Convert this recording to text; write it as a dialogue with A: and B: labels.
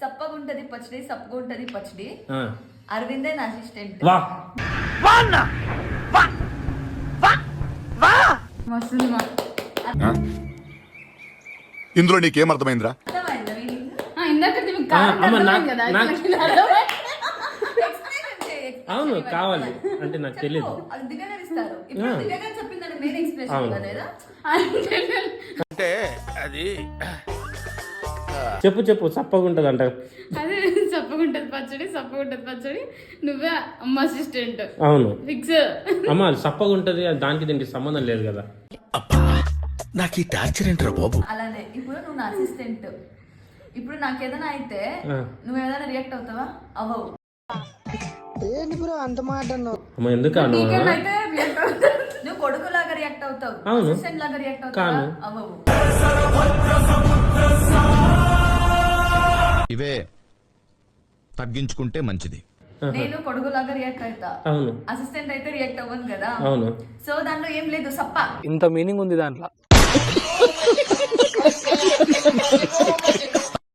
A: సప్పగుంటది పచ్చడి సప్పగుంటది పచ్చడి. అరవిందే నా అసిస్టెంట్.
B: ఇందులో నీకేం అర్థమైందిరా?
C: అవును కావాలి అంటే నాకు తెలియదు.
B: అంటే అది
C: చెప్పు చెప్పు చప్పగుంటది అంట.
D: అదే చప్పగుంటది పచ్చడి నువ్వే అమ్మ అసిస్టెంట్.
C: అవును
D: ఫిక్స్.
C: అమ్మ చప్పగుంటది దానికి దీనికి సంబంధం లేదు కదా.
B: నాకు ఈ టార్చర్ ఏంట్రా బాబు?
A: అలానే ఇప్పుడు నువ్వు నా అసిస్టెంట్. ఇప్పుడు నాకేదైనా అయితే నువ్వు ఏదైనా రియాక్ట్ అవుతావా? అవ్వవు.
E: ఏంటి బ్రో అంత మాట అన్నావు?
C: అమ్మ ఎందుకు అన్నావు?
A: నువ్వు కొడుకు లాగా రియాక్ట్ అవుతావు, అసిస్టెంట్ లాగా రియాక్ట్ అవుతావా? అవ్వవు.
B: ఇవే తగ్గించుకుంటే మంచిది.
A: నేను కొడుకు లాగా రియాక్ట్ అవుతా,
C: అవును.
A: అసిస్టెంట్ అయితే రియాక్ట్ అవ్వను కదా.
C: అవును.
A: సో దాంట్లో ఏం లేదు సప్ప.
E: ఇంత మీనింగ్ ఉంది దాంట్లో.